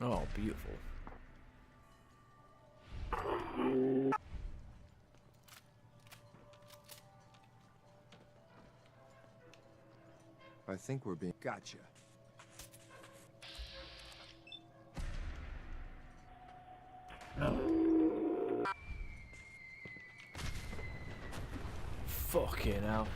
Oh, beautiful. I think we're being... Gotcha. Fucking hell.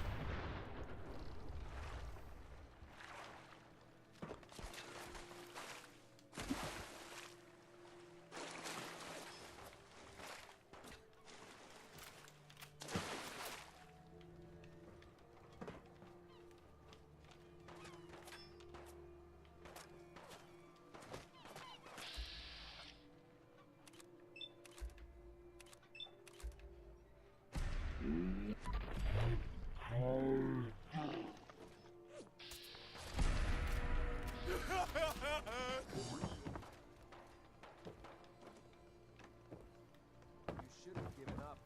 You should have given up.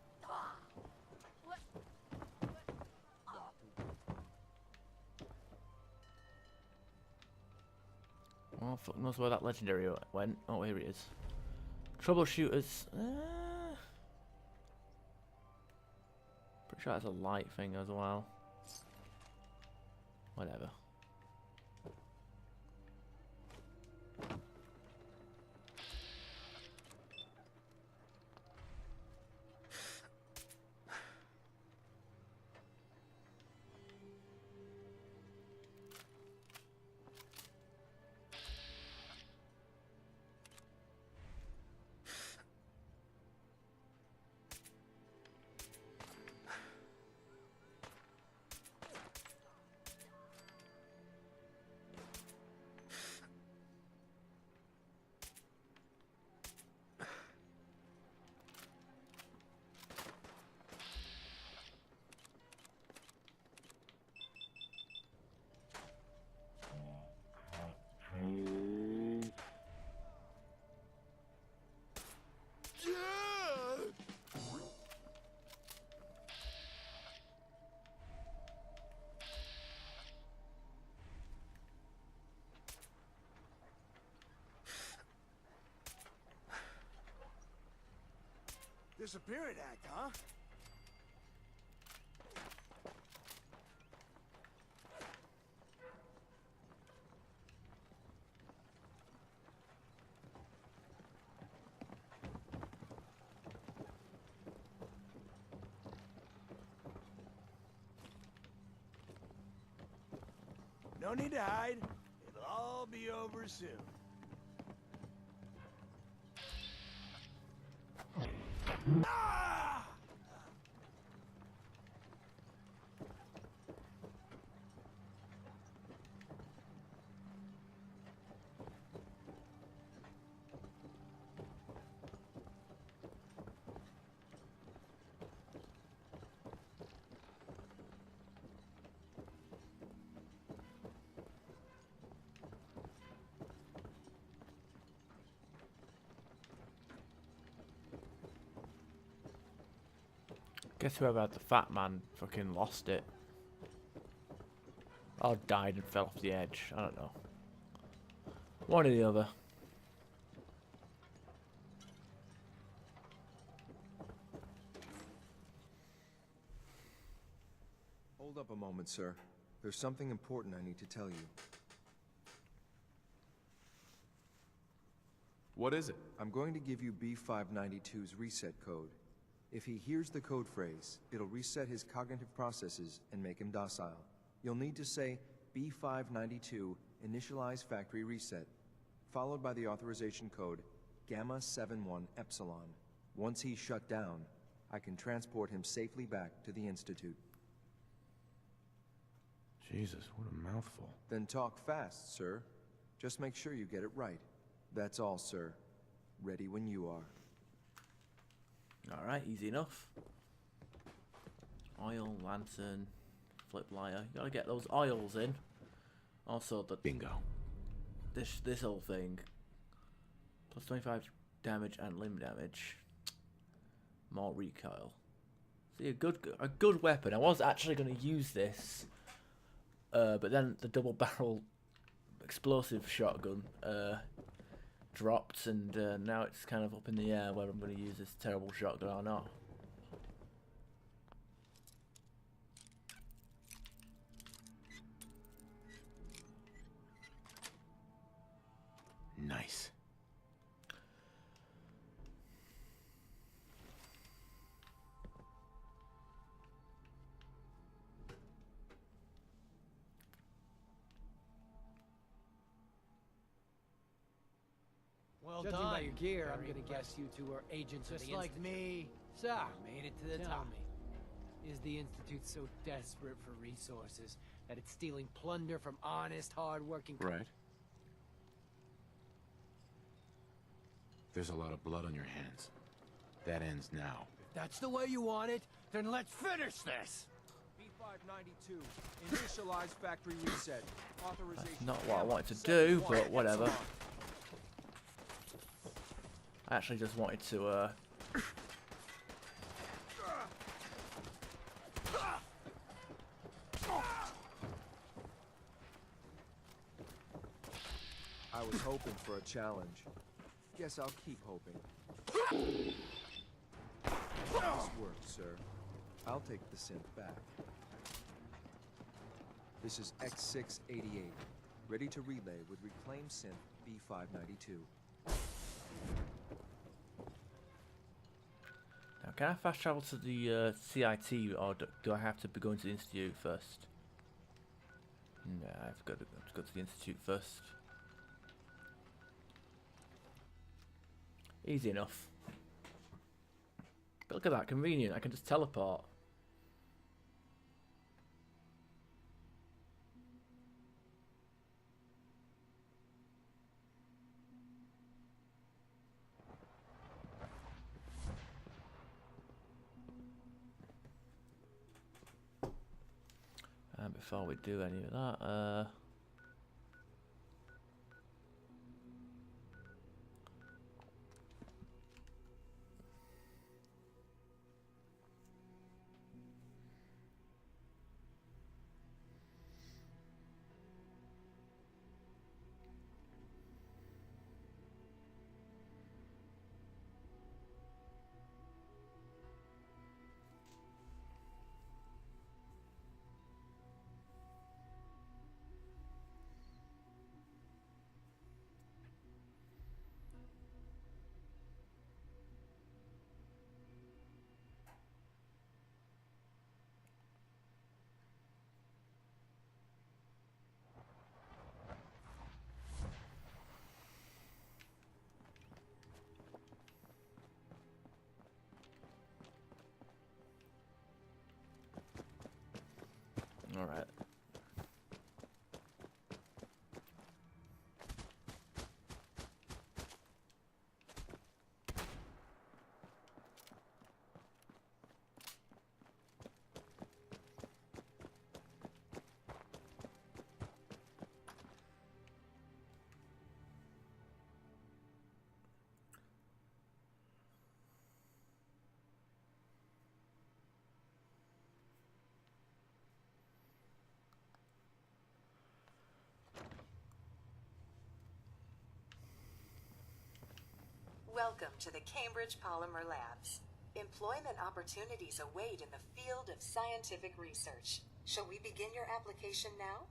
Oh, fuck knows where that legendary went. Oh, here he is. Troubleshooters. Pretty sure that's a light thing as well. Whatever. Disappearing act, huh? No need to hide. It'll all be over soon. Ah! Guess whoever had the fat man fucking lost it. Or died and fell off the edge. I don't know. One or the other. Hold up a moment, sir. There's something important I need to tell you. What is it? I'm going to give you B592's reset code. If he hears the code phrase, it'll reset his cognitive processes and make him docile. You'll need to say B592 initialize factory reset, followed by the authorization code Gamma 71 Epsilon. Once he's shut down, I can transport him safely back to the Institute. Jesus, what a mouthful. Then talk fast, sir. Just make sure you get it right. That's all, sir. Ready when you are. Alright, easy enough. Oil, lantern, flip lighter. You gotta get those oils in. Also the Bingo. this whole thing. Plus 25 damage and limb damage. More recoil. See, a good weapon. I was actually gonna use this. But then the double barrel explosive shotgun dropped, and now it's kind of up in the air whether I'm going to use this terrible shotgun or not. Nice. Well Judging done. by your gear, I'm Very gonna guess impressive. you two are agents of Just the like Institute. me. So, made it to the Tell top. me. Is the Institute so desperate for resources that it's stealing plunder from honest, hard-working... Right. There's a lot of blood on your hands. That ends now. If that's the way you want it, then let's finish this! B592, initialize factory reset. Authorization. Not what I Gamma, wanted to 71, do, but whatever. Epsilon. I actually just wanted to I was hoping for a challenge. Guess I'll keep hoping. Nice work, sir. I'll take the synth back. This is X688, ready to relay with reclaimed synth B592. Now, can I fast travel to the CIT, or do I have to be going to the Institute first? No, I've got to go to the Institute first. Easy enough. But look at that, convenient. I can just teleport. And before we do any of that, all right. Welcome to the Cambridge Polymer Labs. Employment opportunities await in the field of scientific research. Shall we begin your application now?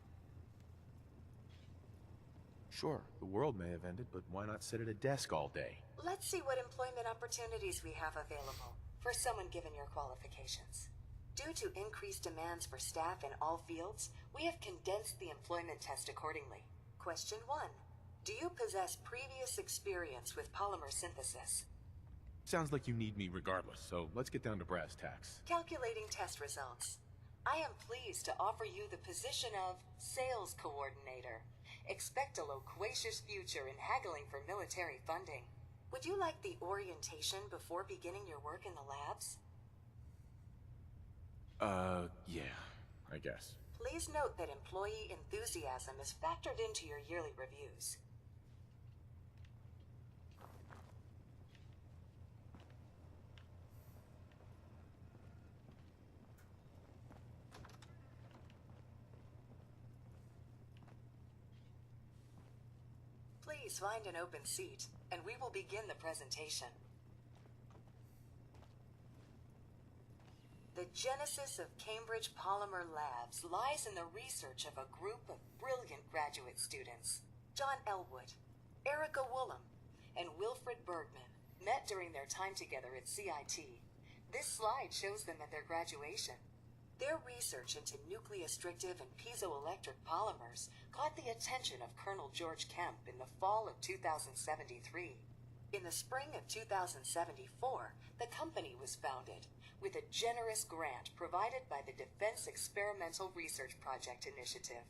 Sure, the world may have ended, but why not sit at a desk all day? Let's see what employment opportunities we have available for someone given your qualifications. Due to increased demands for staff in all fields, we have condensed the employment test accordingly. Question 1. Do you possess previous experience with polymer synthesis? Sounds like you need me regardless, so let's get down to brass tacks. Calculating test results. I am pleased to offer you the position of sales coordinator. Expect a loquacious future in haggling for military funding. Would you like the orientation before beginning your work in the labs? Yeah, I guess. Please note that employee enthusiasm is factored into your yearly reviews. Please Please find an open seat, and we will begin the presentation. The genesis of Cambridge Polymer Labs lies in the research of a group of brilliant graduate students. John Elwood, Erica Woolham, and Wilfred Bergman met during their time together at CIT. This slide shows them at their graduation. Their research into nucleostrictive and piezoelectric polymers caught the attention of Colonel George Kemp in the fall of 2073. In the spring of 2074, the company was founded, with a generous grant provided by the Defense Experimental Research Project Initiative.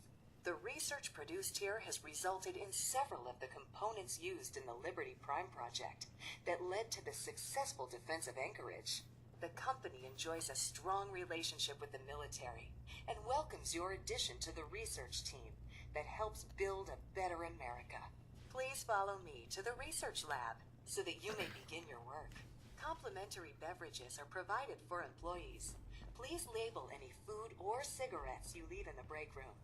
The research produced here has resulted in several of the components used in the Liberty Prime project that led to the successful defense of Anchorage. The company enjoys a strong relationship with the military and welcomes your addition to the research team that helps build a better America. Please follow me to the research lab so that you may begin your work. Complimentary beverages are provided for employees. Please label any food or cigarettes you leave in the break room.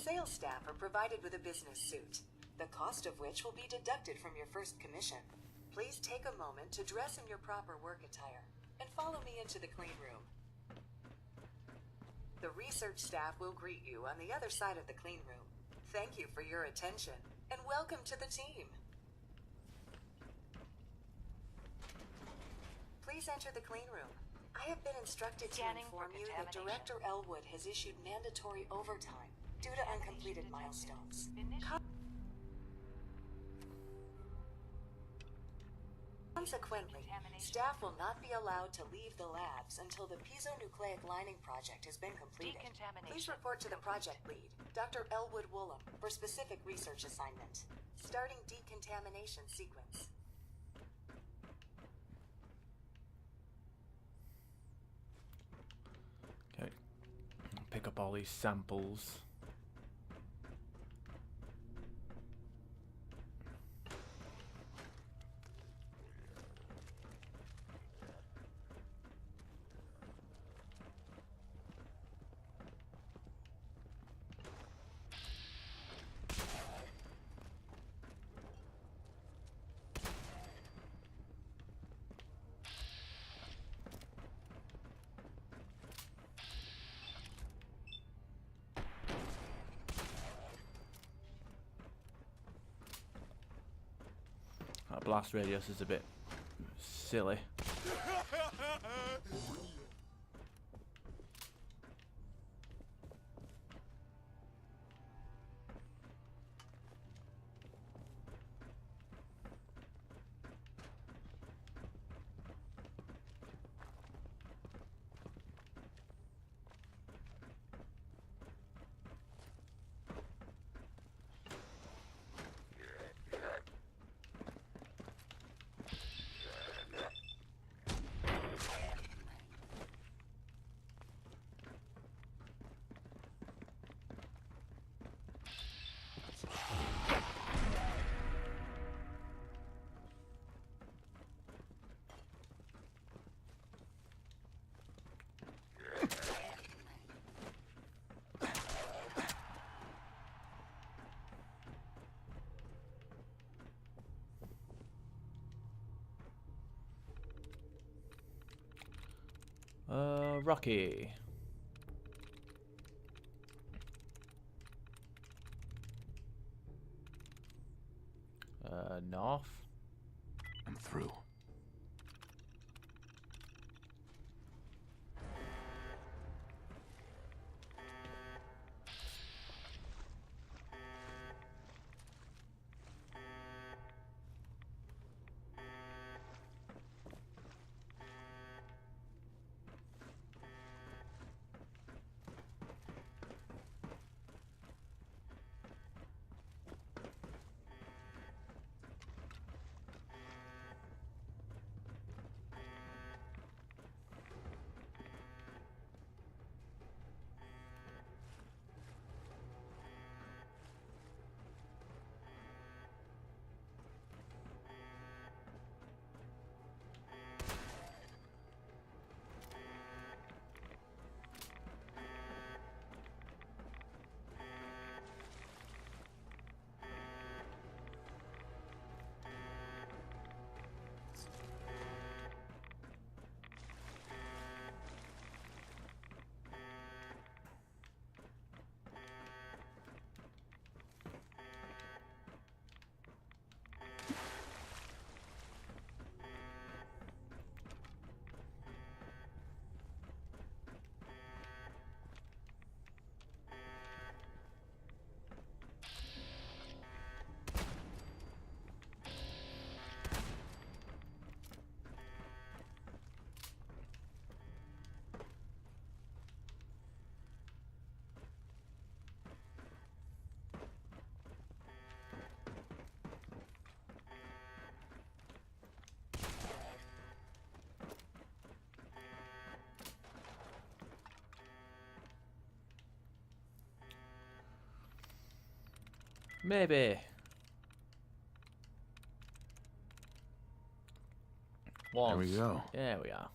Sales staff are provided with a business suit, the cost of which will be deducted from your first commission. Please take a moment to dress in your proper work attire and follow me into the clean room. The research staff will greet you on the other side of the clean room. Thank you for your attention and welcome to the team. Please enter the clean room. I have been instructed to inform you that Director Elwood has issued mandatory overtime due to uncompleted milestones. Consequently, staff will not be allowed to leave the labs until the piezonucleic lining project has been completed. Please report to the project lead, Dr. Elwood Woolham, for specific research assignment. Starting decontamination sequence. Okay. Pick up all these samples. That blast radius is a bit silly. Rocky. North. I'm through. Maybe. There we go. There we are.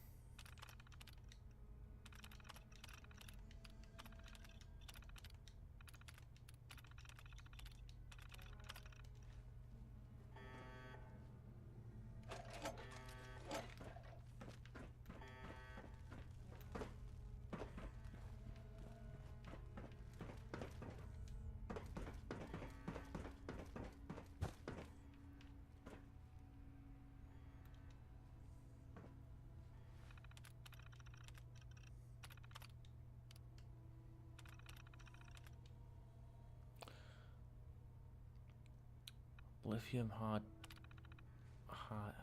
Lithium hard. Right.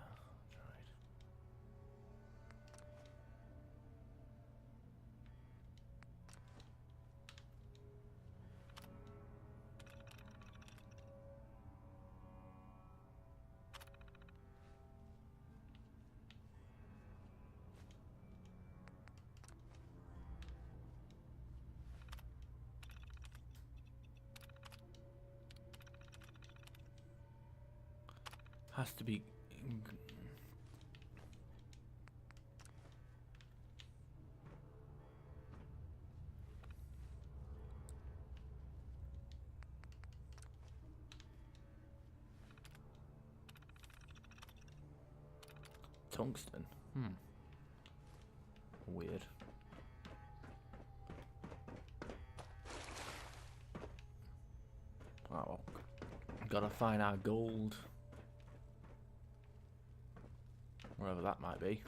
Has to be. Tungsten. Weird. Oh, well. Gotta find our gold. Wherever that might be.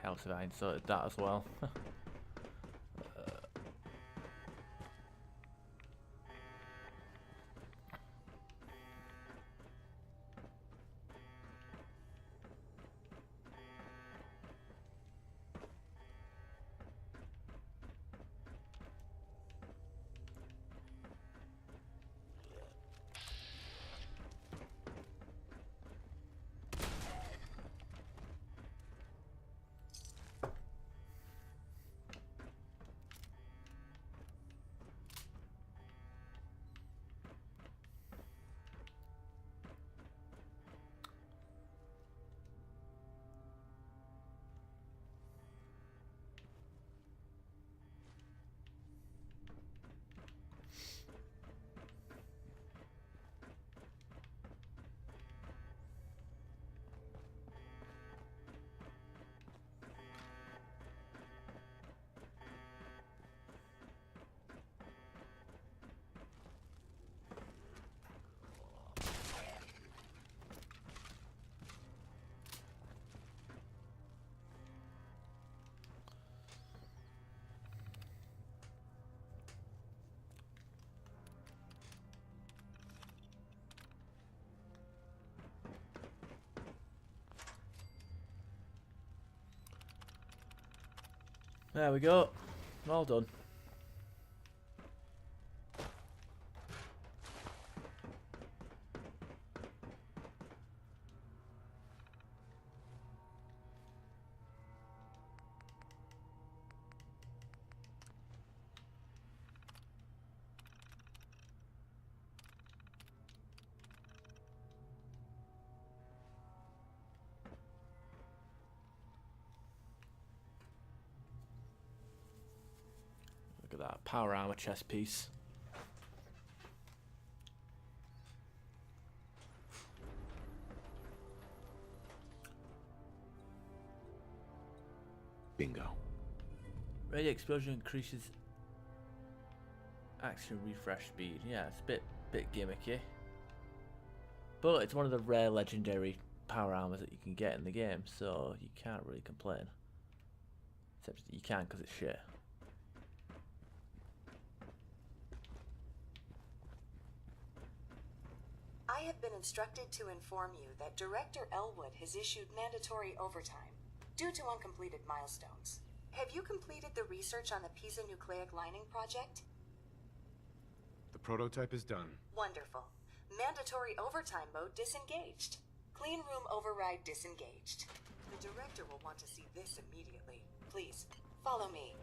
Hell, if I inserted that as well. There we go. All done. Look at that power armor chest piece. Bingo. Radio explosion increases action refresh speed. Yeah, it's a bit gimmicky. But it's one of the rare legendary power armors that you can get in the game, so you can't really complain. Except you can because it's shit. I have been instructed to inform you that Director Elwood has issued mandatory overtime due to uncompleted milestones. Have you completed the research on the Pisa nucleic lining project? The prototype is done. Wonderful. Mandatory overtime mode disengaged. Clean room override disengaged. The director will want to see this immediately. Please, follow me.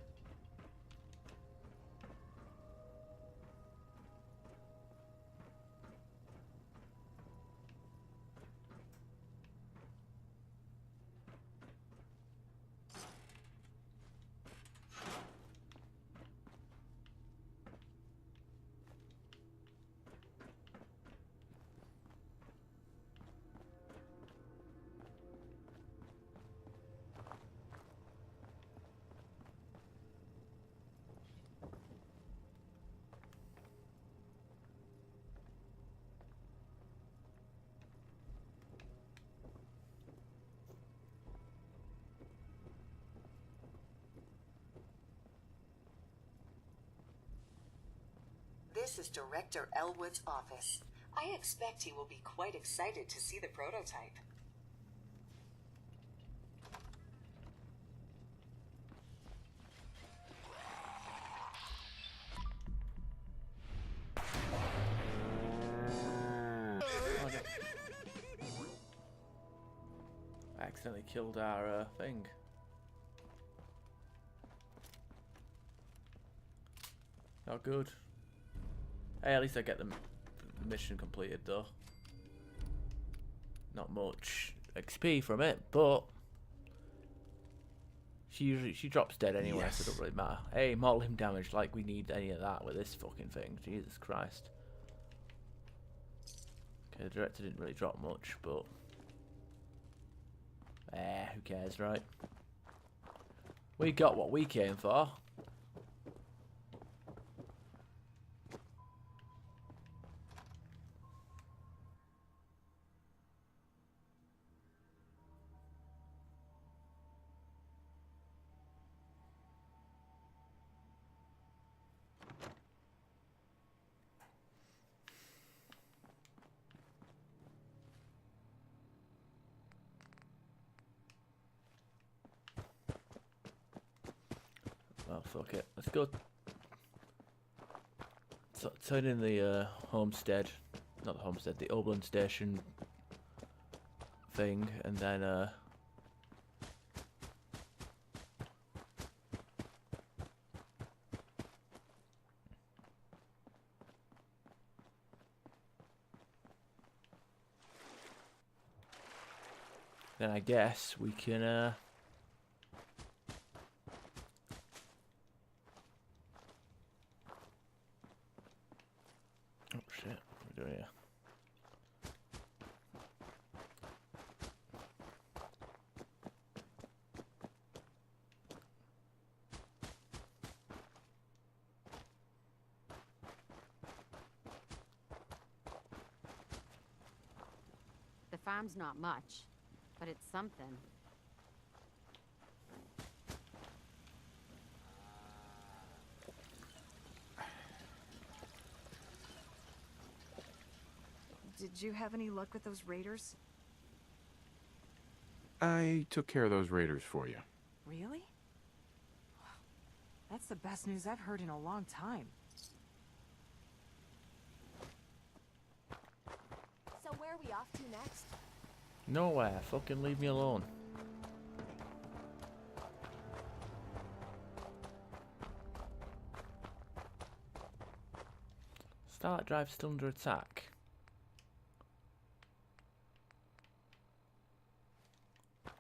This is Director Elwood's office. I expect he will be quite excited to see the prototype. I accidentally killed our thing. Not good. Hey, at least I get the mission completed though. Not much XP from it, but she drops dead anyway, so it doesn't really matter. Hey, more limb damage, like we need any of that with this fucking thing. Jesus Christ. Okay, the director didn't really drop much, but who cares, right? We got what we came for. Oh, fuck it. Let's go turn in the homestead. Not the homestead, the Oberlin Station thing, and then I guess we can oh shit, what are we doing here? The farm's not much, but it's something. Did you have any luck with those raiders? I took care of those raiders for you. Really? That's the best news I've heard in a long time. So where are we off to next? Nowhere. Fucking leave me alone. Start drive still under attack.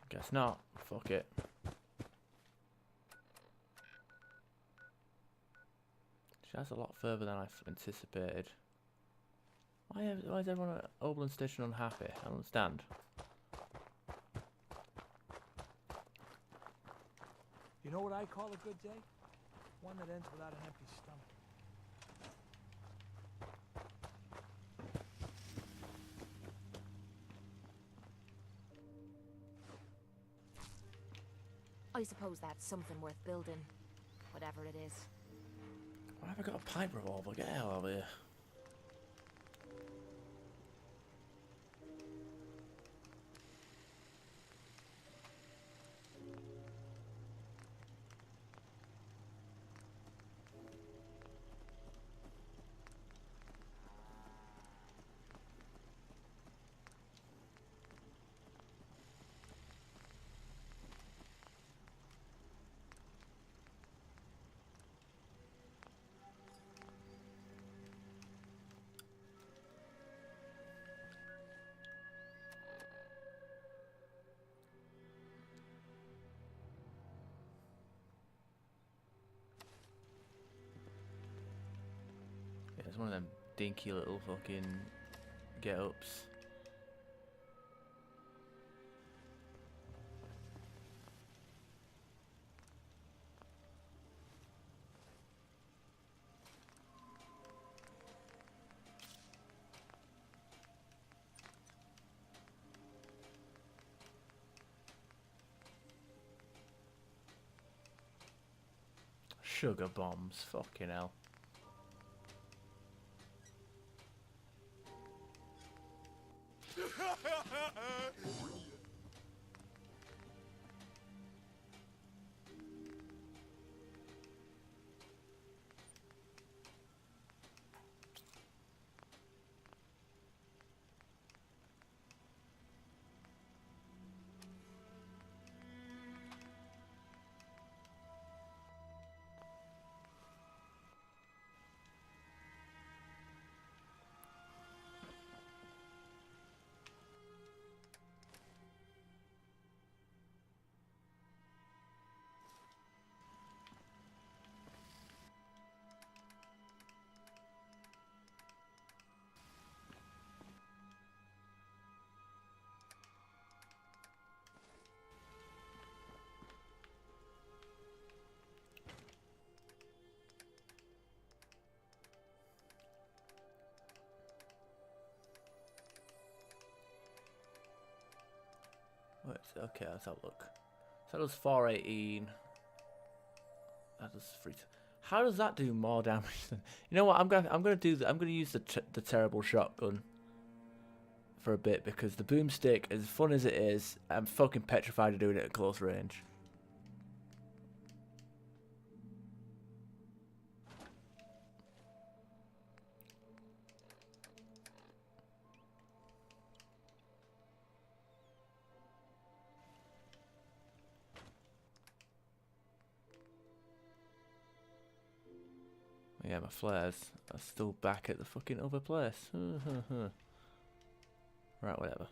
Guess not. Fuck it. That's a lot further than I anticipated. Why is everyone at Oberlin Station unhappy? I don't understand. You know what I call a good day? One that ends without an empty stomach. I suppose that's something worth building. Whatever it is. Why have I got a pipe revolver? Get the hell out of here. It's one of them dinky little fucking get-ups. Sugar bombs, fucking hell. Okay, let's have a look. So that does 418. That does 3. How does that do more damage than? You know what? I'm gonna use the terrible shotgun for a bit, because the boomstick, as fun as it is, I'm fucking petrified of doing it at close range. Yeah, my flares are still back at the fucking other place. Right, whatever.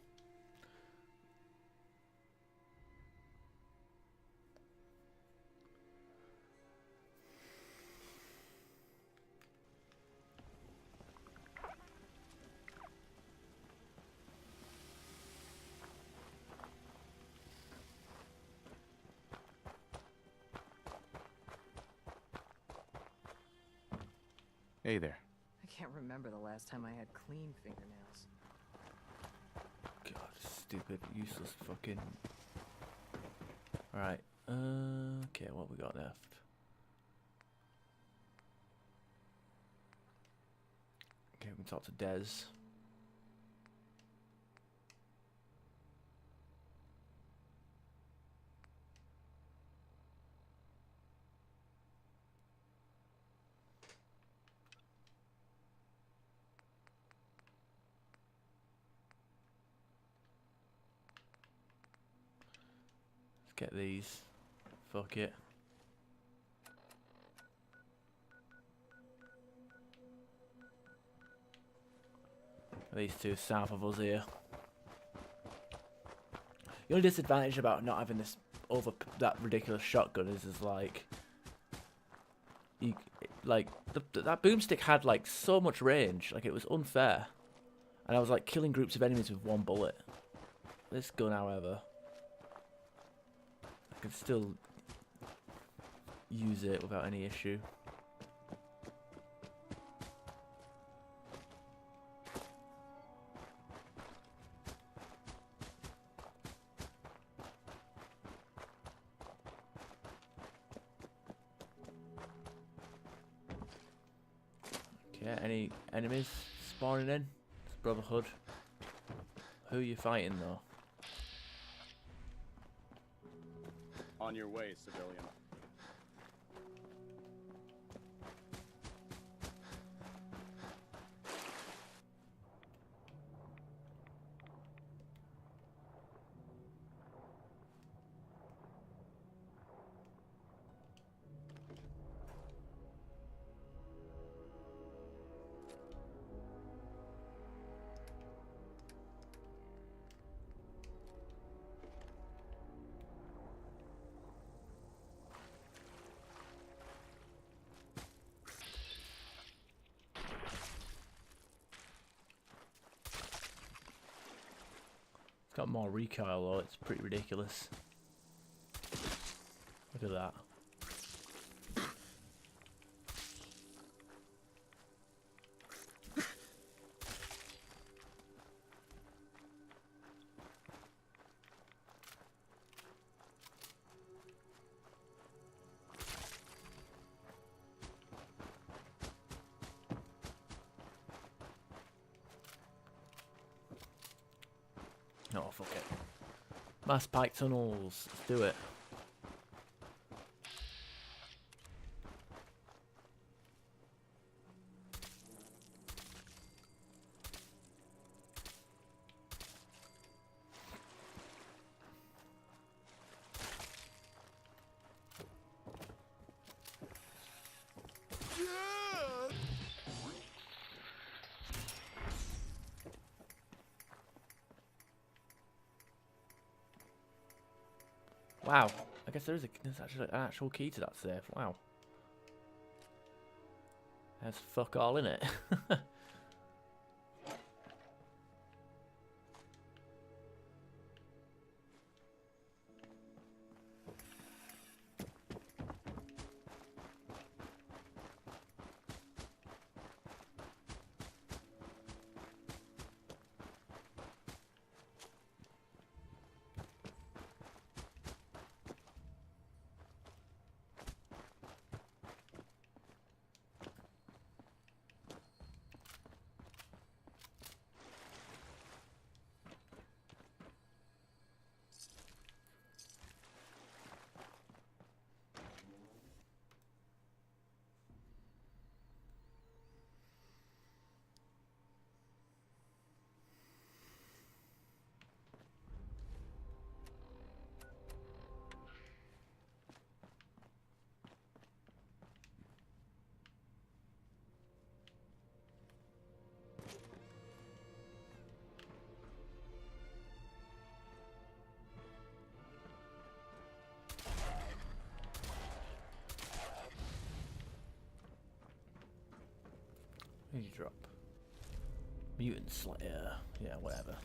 Hey there. I can't remember the last time I had clean fingernails. God, stupid, useless fucking. Right. Okay, what we got left? Okay, we can talk to Des. Get these. Fuck it. These two south of us here. The only disadvantage about not having this that ridiculous shotgun is like that boomstick had like so much range, like it was unfair, and I was like killing groups of enemies with one bullet. This gun, however, I can still use it without any issue. Okay, any enemies spawning in? It's Brotherhood. Who are you fighting though? On your way, civilian. got more recoil though, it's pretty ridiculous. Look at that. Oh, fuck it. Mass pipe tunnels. Let's do it. Wow. I guess there's actually an actual key to that safe. Wow. There's fuck all in it. What did you drop? Mutant Slayer. Yeah, whatever.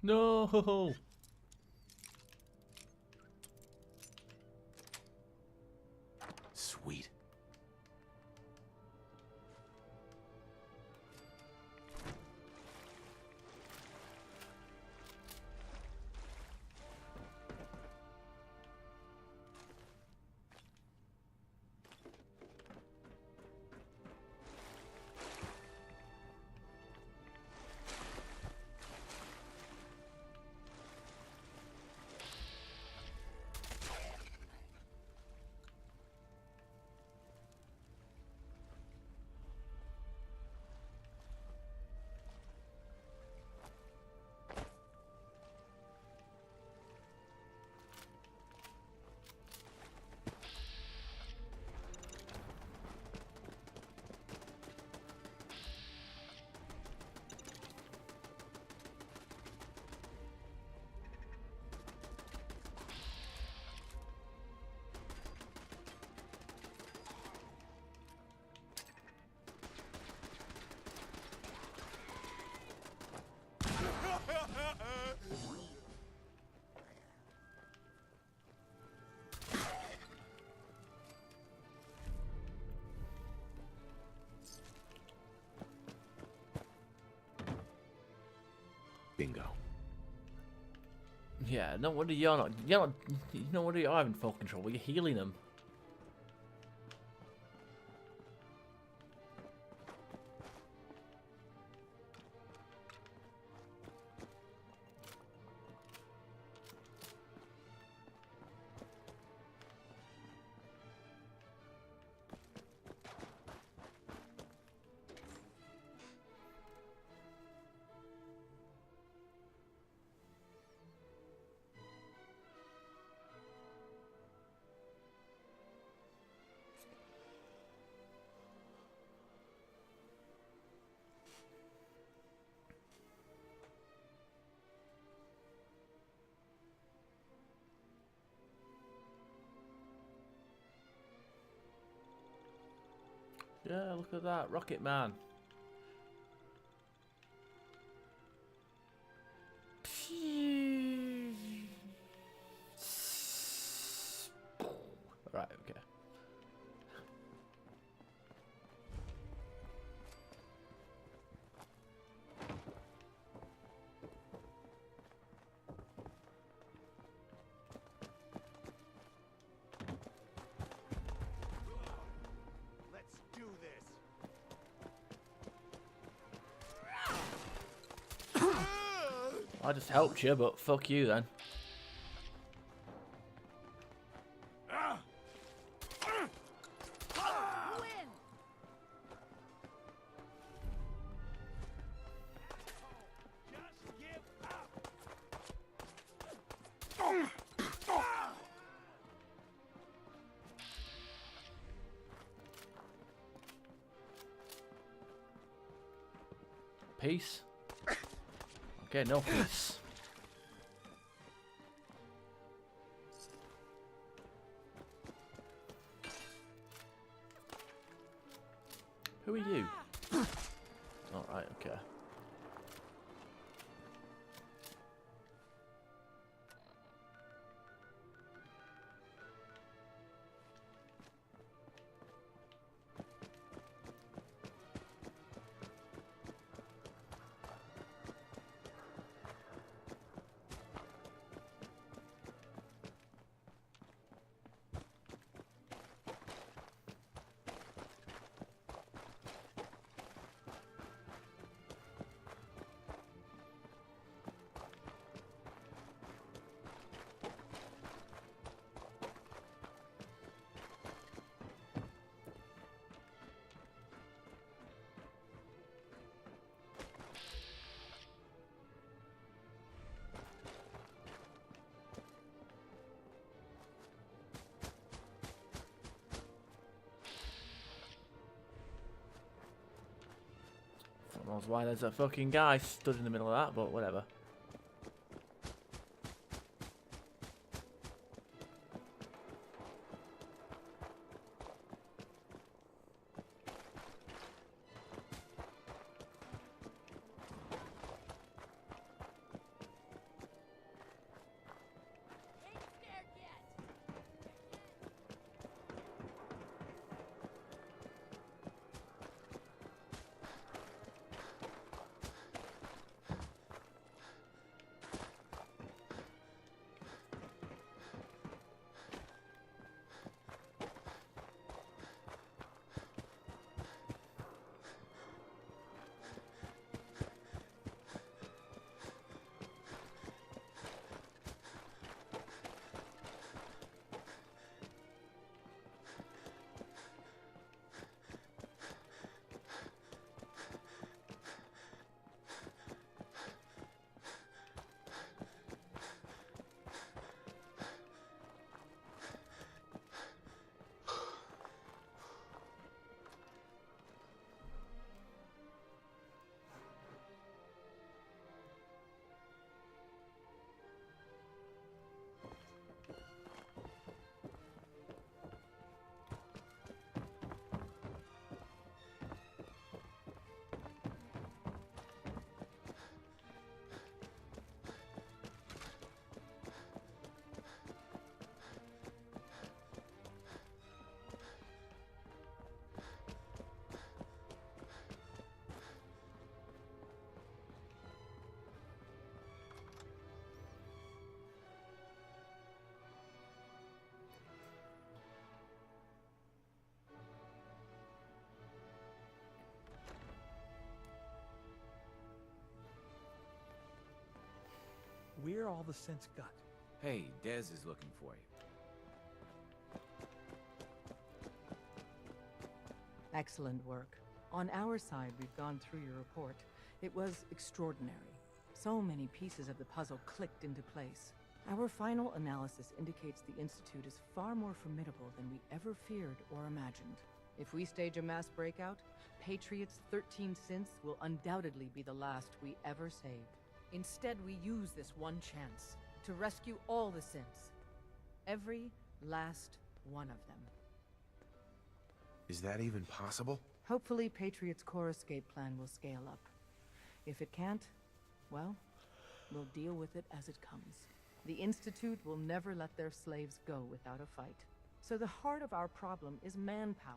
No! Sweet. Bingo. Yeah, no wonder you're not, no wonder you're having full control. You're healing them. Yeah, look at that. Rocket Man. Right, okay. Let's do this. I just helped you, but fuck you then. Just give up. Peace. Okay, no peace. Who are you? Alright, okay. Fuck knows why there's a fucking guy stood in the middle of that, but whatever. Where all the sense got? Hey, Dez is looking for you. Excellent work. On our side, we've gone through your report. It was extraordinary. So many pieces of the puzzle clicked into place. Our final analysis indicates the Institute is far more formidable than we ever feared or imagined. If we stage a mass breakout, Patriot's 13 synths will undoubtedly be the last we ever save. Instead, we use this one chance to rescue all the synths. Every last one of them. Is that even possible? Hopefully, Patriot's core escape plan will scale up. If it can't, well, we'll deal with it as it comes. The Institute will never let their slaves go without a fight. So the heart of our problem is manpower.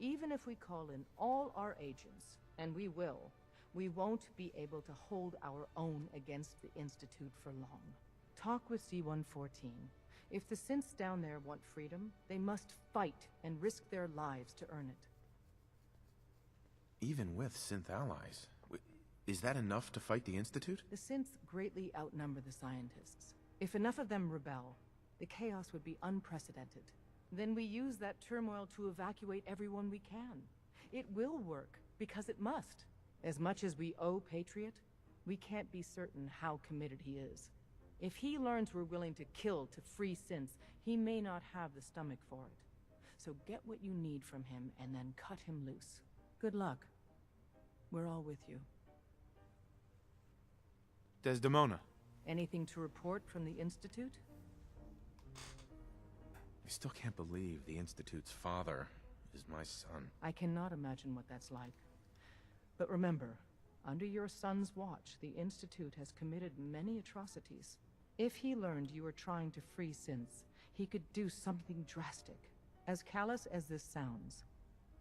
Even if we call in all our agents, and we will, we won't be able to hold our own against the Institute for long. Talk with C-114. If the synths down there want freedom, they must fight and risk their lives to earn it. Even with synth allies, is that enough to fight the Institute? The synths greatly outnumber the scientists. If enough of them rebel, the chaos would be unprecedented. Then we use that turmoil to evacuate everyone we can. It will work, because it must. As much as we owe Patriot, we can't be certain how committed he is. If he learns we're willing to kill to free synths, he may not have the stomach for it. So get what you need from him and then cut him loose. Good luck. We're all with you. Desdemona. Anything to report from the Institute? I still can't believe the Institute's father is my son. I cannot imagine what that's like. But remember, under your son's watch, the Institute has committed many atrocities. If he learned you were trying to free synths, he could do something drastic. As callous as this sounds,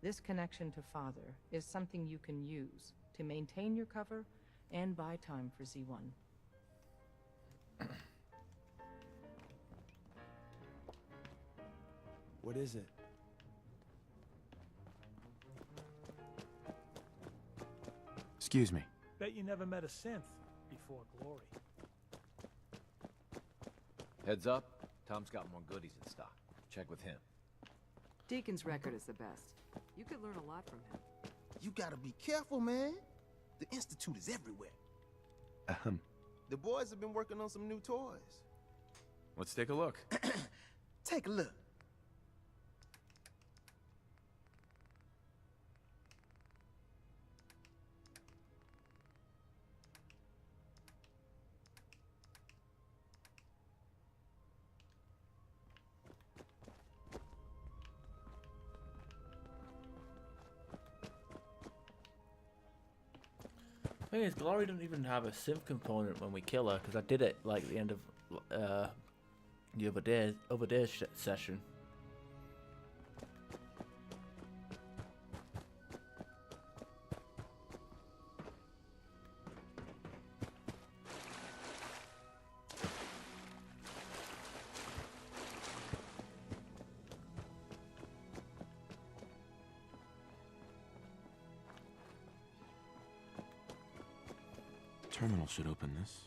this connection to Father is something you can use to maintain your cover and buy time for Z1. What is it? Excuse me. Bet you never met a synth before Glory. Heads up, Tom's got more goodies in stock. Check with him. Deacon's record is the best. You could learn a lot from him. You gotta be careful, man. The Institute is everywhere. The boys have been working on some new toys. Let's take a look. Take a look. Thing is, Glory doesn't even have a synth component when we kill her, because I did it like at the end of the other day's session. Terminal should open this.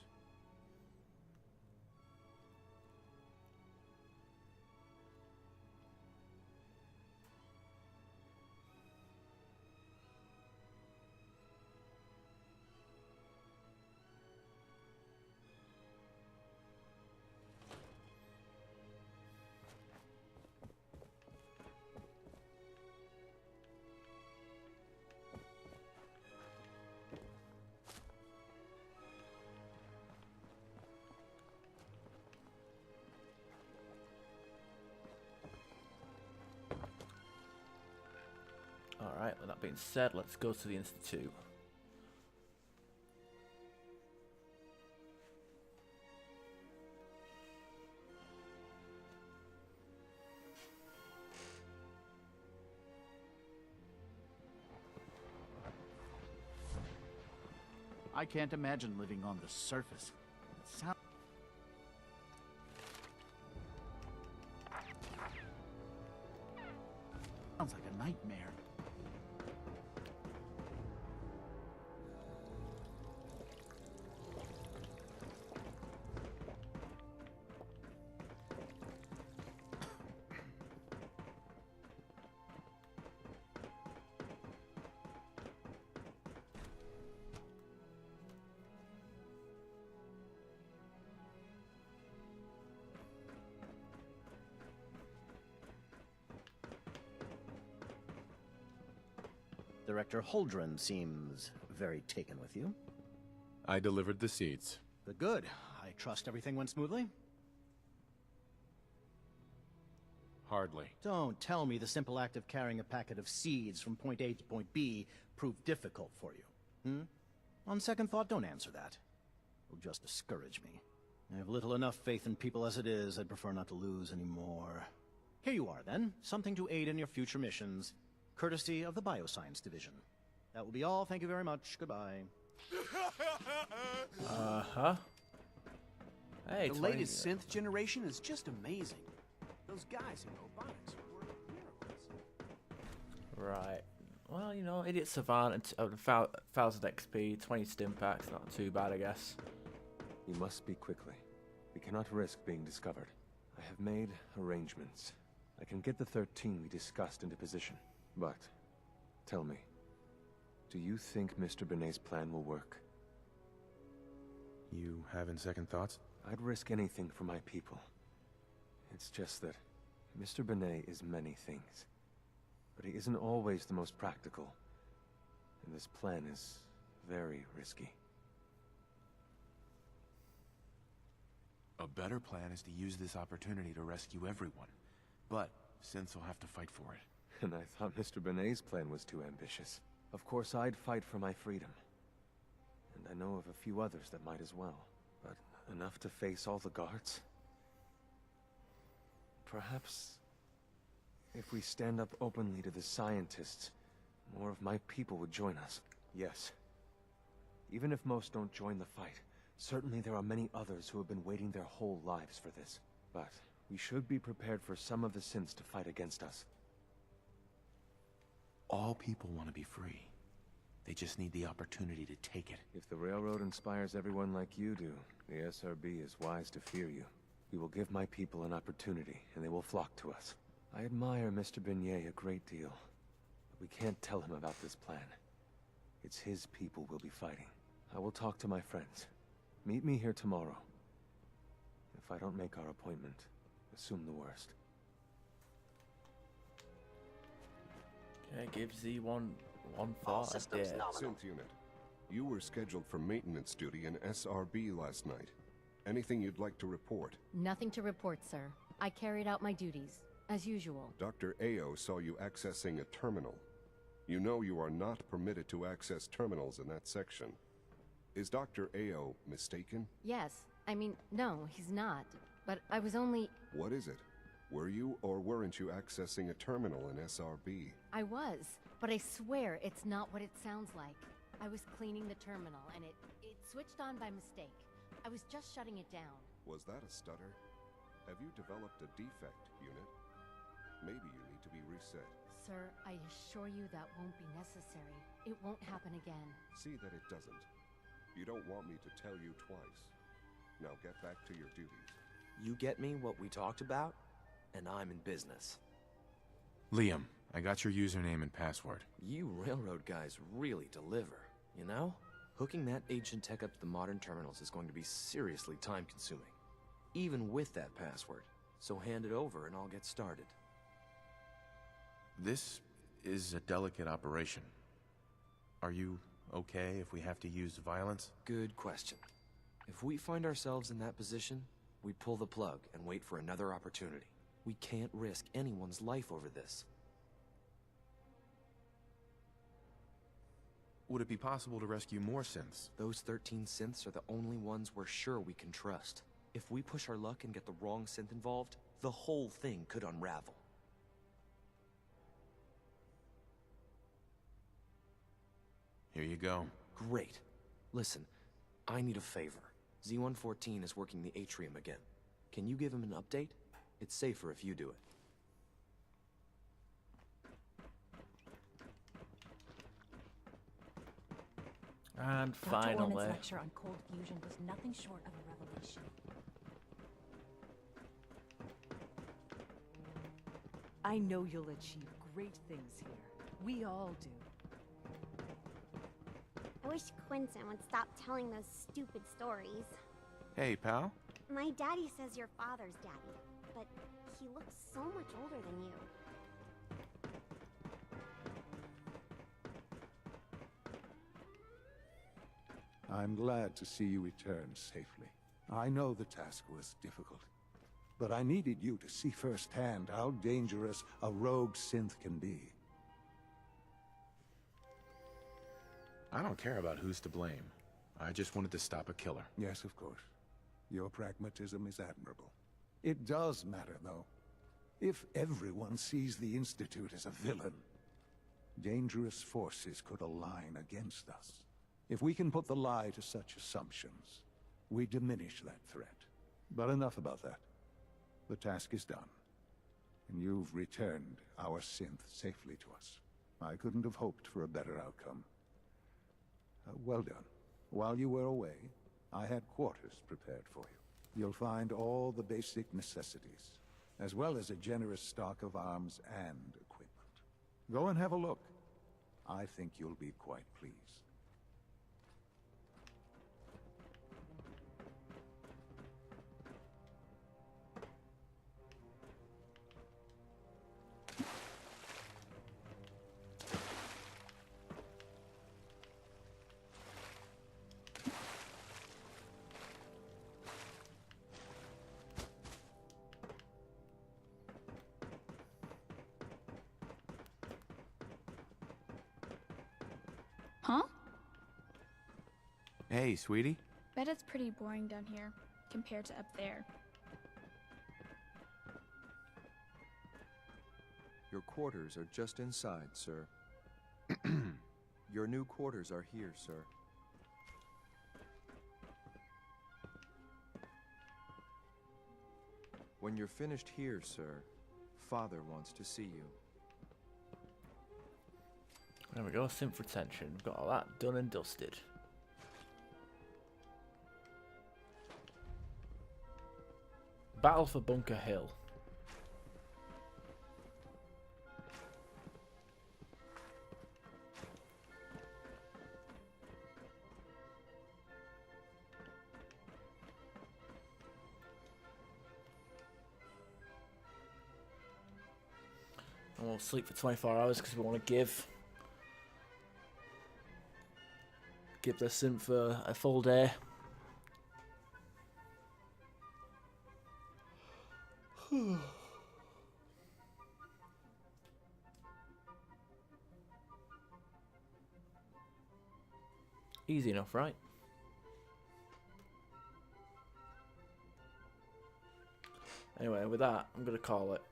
Alright, with that being said, let's go to the Institute. I can't imagine living on the surface. It sounds like a nightmare. Director Holdren seems very taken with you. I delivered the seeds. Good. I trust everything went smoothly. Hardly. Don't tell me the simple act of carrying a packet of seeds from point A to point B proved difficult for you. On second thought, don't answer that. It'll just discourage me. I have little enough faith in people as it is. I'd prefer not to lose any more. Here you are, then. Something to aid in your future missions, courtesy of the Bioscience Division. That will be all. Thank you very much. Goodbye. Uh-huh. Hey, the latest synth generation is just amazing. Those guys in robotics were miracles. Right. Well, you know, Idiot Savant and 1,000 XP, 20 stim packs, not too bad, I guess. You must speak quickly. We cannot risk being discovered. I have made arrangements. I can get the 13 we discussed into position. But, tell me, do you think Mr. Benet's plan will work? You having second thoughts? I'd risk anything for my people. It's just that Mr. Benet is many things. But he isn't always the most practical. And this plan is very risky. A better plan is to use this opportunity to rescue everyone. But Synths will have to fight for it. And I thought Mr. Benet's plan was too ambitious. Of course, I'd fight for my freedom. And I know of a few others that might as well. But enough to face all the guards? Perhaps if we stand up openly to the scientists, more of my people would join us. Yes. Even if most don't join the fight, certainly there are many others who have been waiting their whole lives for this. But we should be prepared for some of the synths to fight against us. All people want to be free. They just need the opportunity to take it. If the Railroad inspires everyone like you do, the SRB is wise to fear you. We will give my people an opportunity, and they will flock to us. I admire Mr. Benet a great deal, but we can't tell him about this plan. It's his people we'll be fighting. I will talk to my friends. Meet me here tomorrow. If I don't make our appointment, assume the worst. Okay, give Z one thought. Synth unit, you were scheduled for maintenance duty in SRB last night. Anything you'd like to report? Nothing to report, sir. I carried out my duties, as usual. Dr. Ao saw you accessing a terminal. You know you are not permitted to access terminals in that section. Is Dr. Ao mistaken? Yes. I mean, no, he's not. But I was only... What is it? Were you or weren't you accessing a terminal in SRB? I was, but I swear it's not what it sounds like. I was cleaning the terminal, and it switched on by mistake. I was just shutting it down. Was that a stutter? Have you developed a defect, unit? Maybe you need to be reset. Sir, I assure you that won't be necessary. It won't happen again. See that it doesn't. You don't want me to tell you twice. Now get back to your duties. You get me what we talked about, and I'm in business. Liam, I got your username and password. You railroad guys really deliver, you know? Hooking that ancient tech up to the modern terminals is going to be seriously time-consuming. Even with that password. So hand it over and I'll get started. This is a delicate operation. Are you okay if we have to use violence? Good question. If we find ourselves in that position, we pull the plug and wait for another opportunity. We can't risk anyone's life over this. Would it be possible to rescue more synths? Those 13 synths are the only ones we're sure we can trust. If we push our luck and get the wrong synth involved, the whole thing could unravel. Here you go. Great. Listen, I need a favor. Z-114 is working the atrium again. Can you give him an update? It's safer if you do it. And Dr. finally... Orman's lecture on cold fusion was nothing short of a revelation. I know you'll achieve great things here. We all do. I wish Quentin would stop telling those stupid stories. Hey, pal. My daddy says your father's daddy, but he looks so much older than you. I'm glad to see you return safely. I know the task was difficult. but I needed you to see firsthand how dangerous a rogue synth can be. I don't care about who's to blame. I just wanted to stop a killer. Yes, of course. Your pragmatism is admirable. It does matter, though. If everyone sees the Institute as a villain, dangerous forces could align against us. If we can put the lie to such assumptions, we diminish that threat. But enough about that. The task is done, and you've returned our synth safely to us. I couldn't have hoped for a better outcome. Well done. While you were away, I had quarters prepared for you. You'll find all the basic necessities, as well as a generous stock of arms and equipment. Go and have a look. I think you'll be quite pleased. Huh? Hey, sweetie. Bet it's pretty boring down here, compared to up there. Your quarters are just inside, sir. Your new quarters are here, sir. When you're finished here, sir, Father wants to see you. There we go, synth retention. We've got all that done and dusted. Battle for Bunker Hill. And we'll sleep for 24 hours because we want to give the synth a full day. Easy enough, right? Anyway, with that, I'm gonna call it.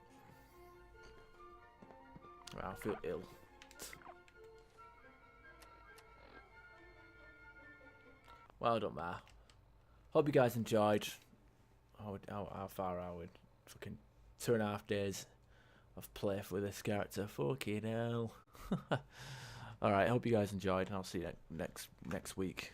I feel ill. Well done, there. Hope you guys enjoyed. How far are we? Fucking 2.5 days of play with this character. Fucking hell. Alright, hope you guys enjoyed, and I'll see you next week.